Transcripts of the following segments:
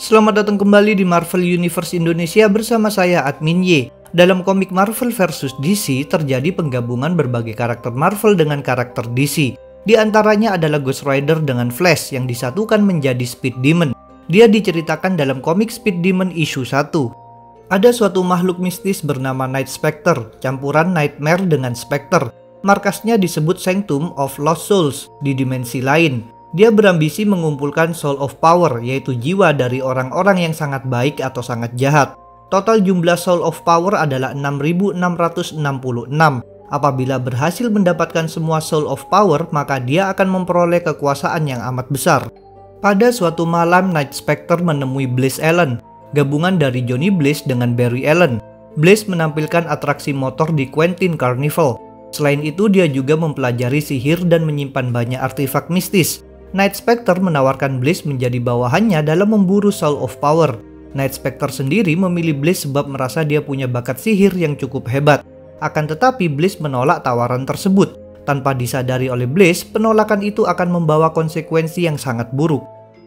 Selamat datang kembali di Marvel Universe Indonesia bersama saya Admin Y. Dalam komik Marvel vs DC terjadi penggabungan berbagai karakter Marvel dengan karakter DC. Di antaranya adalah Ghost Rider dengan Flash yang disatukan menjadi Speed Demon. Dia diceritakan dalam komik Speed Demon issue 1. Ada suatu makhluk mistis bernama Night Spectre, campuran Nightmare dengan Spectre. Markasnya disebut Sanctum of Lost Souls di dimensi lain. Dia berambisi mengumpulkan Soul of Power, yaitu jiwa dari orang-orang yang sangat baik atau sangat jahat. Total jumlah Soul of Power adalah 6.666. Apabila berhasil mendapatkan semua Soul of Power, maka dia akan memperoleh kekuasaan yang amat besar. Pada suatu malam, Night Spectre menemui Blaze Allen, gabungan dari Johnny Blaze dengan Barry Allen. Blaze menampilkan atraksi motor di Quentin Carnival. Selain itu, dia juga mempelajari sihir dan menyimpan banyak artefak mistis. Night Spectre menawarkan Blaze menjadi bawahannya dalam memburu Soul of Power. Night Spectre sendiri memilih Blaze sebab merasa dia punya bakat sihir yang cukup hebat. Akan tetapi Blaze menolak tawaran tersebut. Tanpa disadari oleh Blaze, penolakan itu akan membawa konsekuensi yang sangat buruk.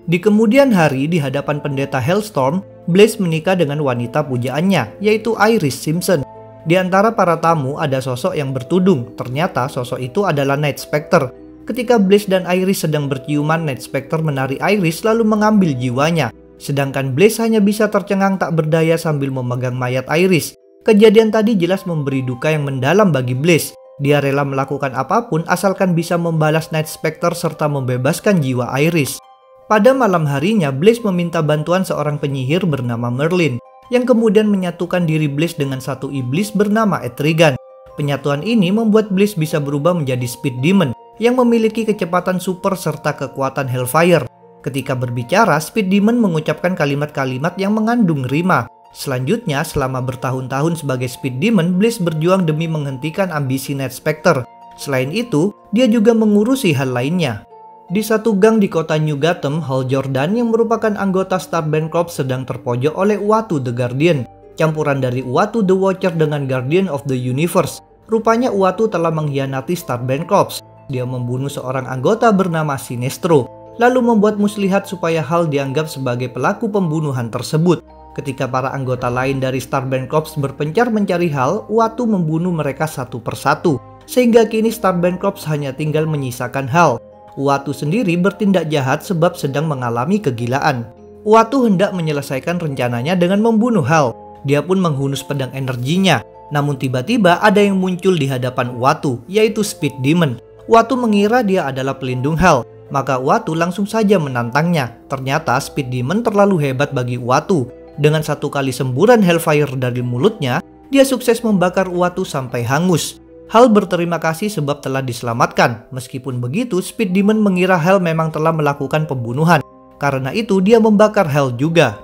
Di kemudian hari, di hadapan pendeta Hellstorm, Blaze menikah dengan wanita pujaannya, yaitu Iris Simpson. Di antara para tamu ada sosok yang bertudung. Ternyata sosok itu adalah Night Spectre. Ketika Blaze dan Iris sedang berciuman, Night Spectre menarik Iris lalu mengambil jiwanya. Sedangkan Blaze hanya bisa tercengang tak berdaya sambil memegang mayat Iris. Kejadian tadi jelas memberi duka yang mendalam bagi Blaze. Dia rela melakukan apapun asalkan bisa membalas Night Spectre serta membebaskan jiwa Iris. Pada malam harinya, Blaze meminta bantuan seorang penyihir bernama Merlin, yang kemudian menyatukan diri Blaze dengan satu iblis bernama Etrigan. Penyatuan ini membuat Blaze bisa berubah menjadi Speed Demon, yang memiliki kecepatan super serta kekuatan Hellfire. Ketika berbicara, Speed Demon mengucapkan kalimat-kalimat yang mengandung rima. Selanjutnya, selama bertahun-tahun sebagai Speed Demon, Blaze berjuang demi menghentikan ambisi Night Spectre. Selain itu, dia juga mengurusi hal lainnya. Di satu gang di kota New Gotham, Hal Jordan yang merupakan anggota Starband Corps sedang terpojok oleh Uatu the Guardian, campuran dari Uatu the Watcher dengan Guardian of the Universe. Rupanya Uatu telah mengkhianati Starband Corps. Dia membunuh seorang anggota bernama Sinestro, lalu membuat muslihat supaya Hal dianggap sebagai pelaku pembunuhan tersebut. Ketika para anggota lain dari Starband Corps berpencar mencari Hal, Uatu membunuh mereka satu persatu, sehingga kini Starband Corps hanya tinggal menyisakan Hal. Uatu sendiri bertindak jahat sebab sedang mengalami kegilaan. Uatu hendak menyelesaikan rencananya dengan membunuh Hal. Dia pun menghunus pedang energinya, namun tiba-tiba ada yang muncul di hadapan Uatu, yaitu Speed Demon. Uatu mengira dia adalah pelindung Hal, maka Uatu langsung saja menantangnya. Ternyata Speed Demon terlalu hebat bagi Uatu. Dengan satu kali semburan Hellfire dari mulutnya, dia sukses membakar Uatu sampai hangus. Hal berterima kasih sebab telah diselamatkan. Meskipun begitu, Speed Demon mengira Hal memang telah melakukan pembunuhan. Karena itu, dia membakar Hal juga.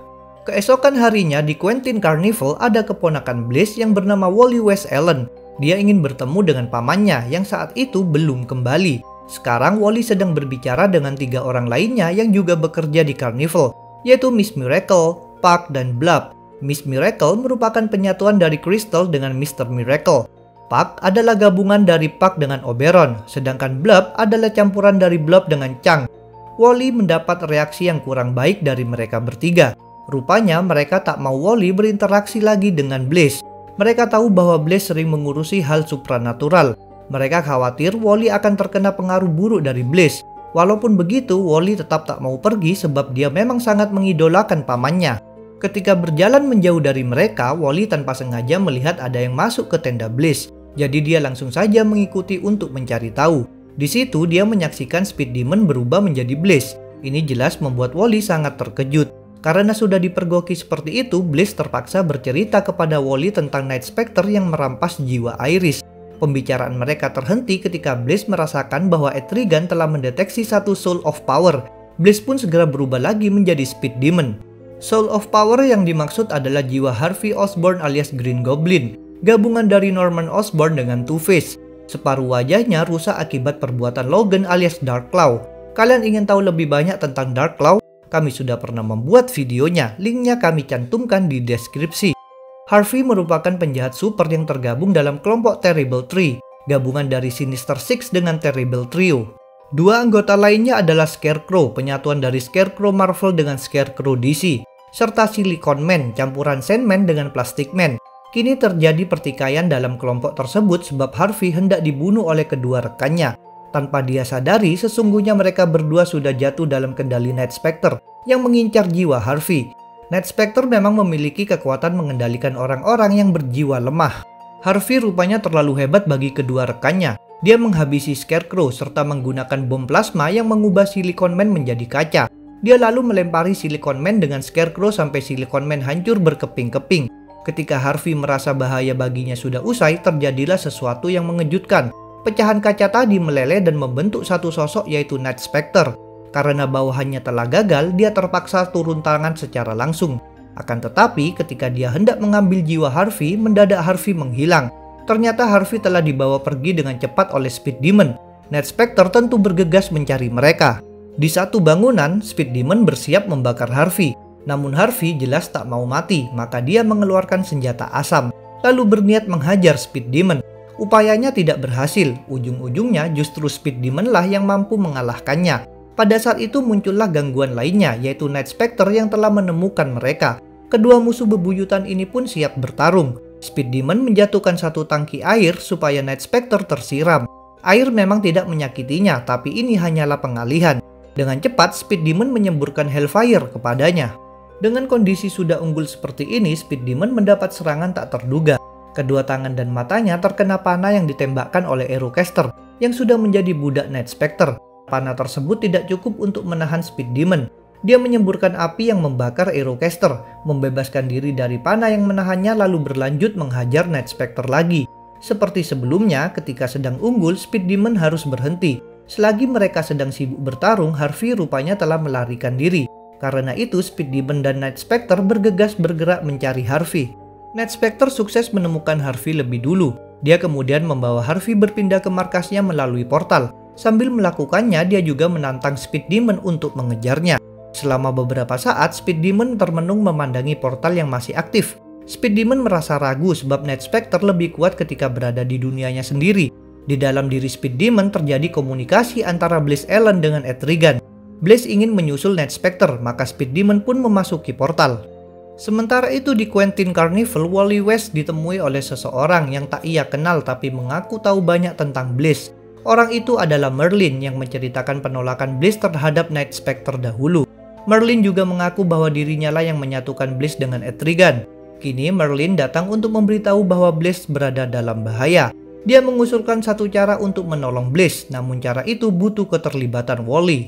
Keesokan harinya di Quentin Carnival ada keponakan Blaze yang bernama Wally West Allen. Dia ingin bertemu dengan pamannya yang saat itu belum kembali. Sekarang Wally sedang berbicara dengan 3 orang lainnya yang juga bekerja di Carnival, yaitu Miss Miracle, Puck, dan Blub. Miss Miracle merupakan penyatuan dari Crystal dengan Mr. Miracle. Puck adalah gabungan dari Puck dengan Oberon, sedangkan Blub adalah campuran dari Blub dengan Chang. Wally mendapat reaksi yang kurang baik dari mereka bertiga. Rupanya mereka tak mau Wally berinteraksi lagi dengan Blaze. Mereka tahu bahwa Blaze sering mengurusi hal supranatural. Mereka khawatir Wally akan terkena pengaruh buruk dari Blaze. Walaupun begitu, Wally tetap tak mau pergi sebab dia memang sangat mengidolakan pamannya. Ketika berjalan menjauh dari mereka, Wally tanpa sengaja melihat ada yang masuk ke tenda Blaze. Jadi dia langsung saja mengikuti untuk mencari tahu. Di situ dia menyaksikan Speed Demon berubah menjadi Blaze. Ini jelas membuat Wally sangat terkejut. Karena sudah dipergoki seperti itu, Blaze terpaksa bercerita kepada Wally tentang Night Spectre yang merampas jiwa Iris. Pembicaraan mereka terhenti ketika Blaze merasakan bahwa Etrigan telah mendeteksi satu Soul of Power. Blaze pun segera berubah lagi menjadi Speed Demon. Soul of Power yang dimaksud adalah jiwa Harvey Osborn alias Green Goblin, gabungan dari Norman Osborn dengan Two-Face. Separuh wajahnya rusak akibat perbuatan Logan alias Dark Claw. Kalian ingin tahu lebih banyak tentang Dark Claw? Kami sudah pernah membuat videonya, linknya kami cantumkan di deskripsi. Harvey merupakan penjahat super yang tergabung dalam kelompok Terrible Three, gabungan dari Sinister Six dengan Terrible Trio. Dua anggota lainnya adalah Scarecrow, penyatuan dari Scarecrow Marvel dengan Scarecrow DC, serta Silicon Man, campuran Sandman dengan Plastic Man. Kini terjadi pertikaian dalam kelompok tersebut sebab Harvey hendak dibunuh oleh kedua rekannya. Tanpa dia sadari, sesungguhnya mereka berdua sudah jatuh dalam kendali Night Spectre yang mengincar jiwa Harvey. Night Spectre memang memiliki kekuatan mengendalikan orang-orang yang berjiwa lemah. Harvey rupanya terlalu hebat bagi kedua rekannya. Dia menghabisi Scarecrow serta menggunakan bom plasma yang mengubah Silicon Man menjadi kaca. Dia lalu melempari Silicon Man dengan Scarecrow sampai Silicon Man hancur berkeping-keping. Ketika Harvey merasa bahaya baginya sudah usai, terjadilah sesuatu yang mengejutkan. Pecahan kaca tadi meleleh dan membentuk satu sosok, yaitu Night Spectre. Karena bawahannya telah gagal, dia terpaksa turun tangan secara langsung. Akan tetapi, ketika dia hendak mengambil jiwa Harvey, mendadak Harvey menghilang. Ternyata Harvey telah dibawa pergi dengan cepat oleh Speed Demon. Night Spectre tentu bergegas mencari mereka. Di satu bangunan, Speed Demon bersiap membakar Harvey. Namun Harvey jelas tak mau mati, maka dia mengeluarkan senjata asam, lalu berniat menghajar Speed Demon. Upayanya tidak berhasil, ujung-ujungnya justru Speed Demon lah yang mampu mengalahkannya. Pada saat itu muncullah gangguan lainnya, yaitu Night Spectre yang telah menemukan mereka. Kedua musuh bebuyutan ini pun siap bertarung. Speed Demon menjatuhkan satu tangki air supaya Night Spectre tersiram. Air memang tidak menyakitinya, tapi ini hanyalah pengalihan. Dengan cepat, Speed Demon menyemburkan Hellfire kepadanya. Dengan kondisi sudah unggul seperti ini, Speed Demon mendapat serangan tak terduga. Kedua tangan dan matanya terkena panah yang ditembakkan oleh Aerocaster yang sudah menjadi budak Night Spectre. Panah tersebut tidak cukup untuk menahan Speed Demon. Dia menyemburkan api yang membakar Aerocaster, membebaskan diri dari panah yang menahannya lalu berlanjut menghajar Night Spectre lagi. Seperti sebelumnya, ketika sedang unggul, Speed Demon harus berhenti. Selagi mereka sedang sibuk bertarung, Harvey rupanya telah melarikan diri. Karena itu, Speed Demon dan Night Spectre bergegas bergerak mencari Harvey. Night Spectre sukses menemukan Harvey lebih dulu. Dia kemudian membawa Harvey berpindah ke markasnya melalui portal. Sambil melakukannya, dia juga menantang Speed Demon untuk mengejarnya. Selama beberapa saat, Speed Demon termenung memandangi portal yang masih aktif. Speed Demon merasa ragu sebab Night Spectre lebih kuat ketika berada di dunianya sendiri. Di dalam diri Speed Demon terjadi komunikasi antara Blaze Allen dengan Etrigan. Blaze ingin menyusul Night Spectre, maka Speed Demon pun memasuki portal. Sementara itu di Quentin Carnival, Wally West ditemui oleh seseorang yang tak ia kenal tapi mengaku tahu banyak tentang Blaze. Orang itu adalah Merlin yang menceritakan penolakan Blaze terhadap Night Spectre dahulu. Merlin juga mengaku bahwa dirinya lah yang menyatukan Blaze dengan Etrigan. Kini Merlin datang untuk memberitahu bahwa Blaze berada dalam bahaya. Dia mengusulkan satu cara untuk menolong Blaze, namun cara itu butuh keterlibatan Wally.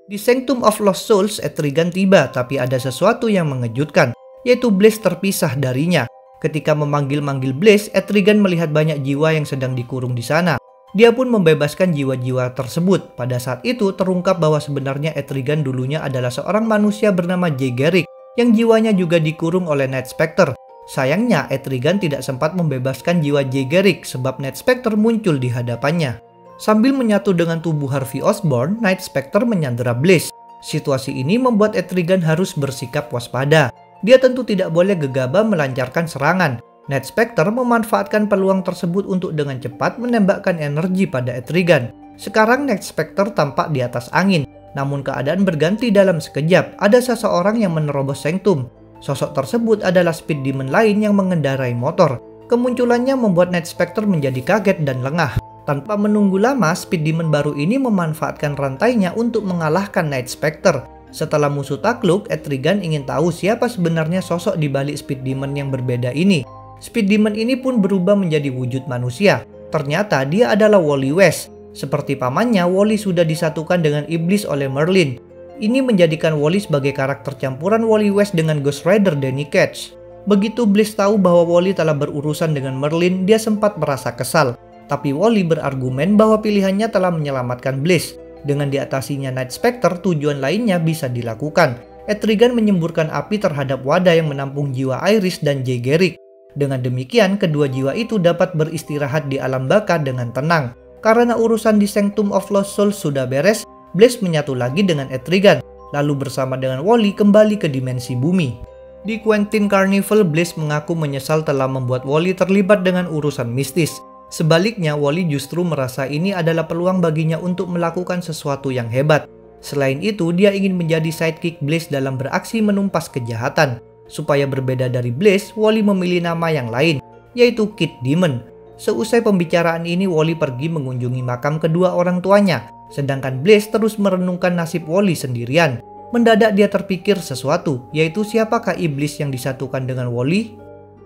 Di Sanctum of Lost Souls, Etrigan tiba, tapi ada sesuatu yang mengejutkan, yaitu Blaze terpisah darinya. Ketika memanggil-manggil Blaze, Etrigan melihat banyak jiwa yang sedang dikurung di sana. Dia pun membebaskan jiwa-jiwa tersebut. Pada saat itu terungkap bahwa sebenarnya Etrigan dulunya adalah seorang manusia bernama Jay Garrick yang jiwanya juga dikurung oleh Night Spectre. Sayangnya Etrigan tidak sempat membebaskan jiwa Jay Garrick sebab Night Spectre muncul di hadapannya. Sambil menyatu dengan tubuh Harvey Osborn, Night Spectre menyandera Blaze. Situasi ini membuat Etrigan harus bersikap waspada. Dia tentu tidak boleh gegabah melancarkan serangan. Night Spectre memanfaatkan peluang tersebut untuk dengan cepat menembakkan energi pada Etrigan. Sekarang Night Spectre tampak di atas angin, namun keadaan berganti dalam sekejap. Ada seseorang yang menerobos Sanctum. Sosok tersebut adalah Speed Demon lain yang mengendarai motor. Kemunculannya membuat Night Spectre menjadi kaget dan lengah. Tanpa menunggu lama, Speed Demon baru ini memanfaatkan rantainya untuk mengalahkan Night Spectre. Setelah musuh takluk, Etrigan ingin tahu siapa sebenarnya sosok di balik Speed Demon yang berbeda ini. Speed Demon ini pun berubah menjadi wujud manusia. Ternyata dia adalah Wally West. Seperti pamannya, Wally sudah disatukan dengan iblis oleh Merlin. Ini menjadikan Wally sebagai karakter campuran Wally West dengan Ghost Rider Danny Ketch. Begitu Blaze tahu bahwa Wally telah berurusan dengan Merlin, dia sempat merasa kesal. Tapi Wally berargumen bahwa pilihannya telah menyelamatkan Blaze. Dengan diatasinya Night Spectre, tujuan lainnya bisa dilakukan. Etrigan menyemburkan api terhadap wadah yang menampung jiwa Iris dan Jay Garrick. Dengan demikian, kedua jiwa itu dapat beristirahat di alam baka dengan tenang. Karena urusan di Sanctum of Lost Souls sudah beres, Blaze menyatu lagi dengan Etrigan, lalu bersama dengan Wally kembali ke dimensi bumi. Di Quentin Carnival, Blaze mengaku menyesal telah membuat Wally terlibat dengan urusan mistis. Sebaliknya, Wally justru merasa ini adalah peluang baginya untuk melakukan sesuatu yang hebat. Selain itu, dia ingin menjadi sidekick Blaze dalam beraksi menumpas kejahatan. Supaya berbeda dari Blaze, Wally memilih nama yang lain, yaitu Kid Demon. Seusai pembicaraan ini, Wally pergi mengunjungi makam kedua orang tuanya, sedangkan Blaze terus merenungkan nasib Wally sendirian. Mendadak dia terpikir sesuatu, yaitu siapakah iblis yang disatukan dengan Wally?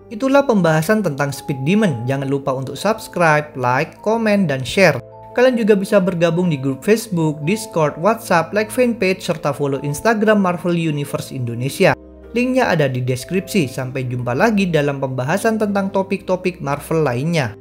Itulah pembahasan tentang Speed Demon. Jangan lupa untuk subscribe, like, komen, dan share. Kalian juga bisa bergabung di grup Facebook, Discord, WhatsApp, like fanpage, serta follow Instagram Marvel Universe Indonesia. Linknya ada di deskripsi. Sampai jumpa lagi dalam pembahasan tentang topik-topik Marvel lainnya.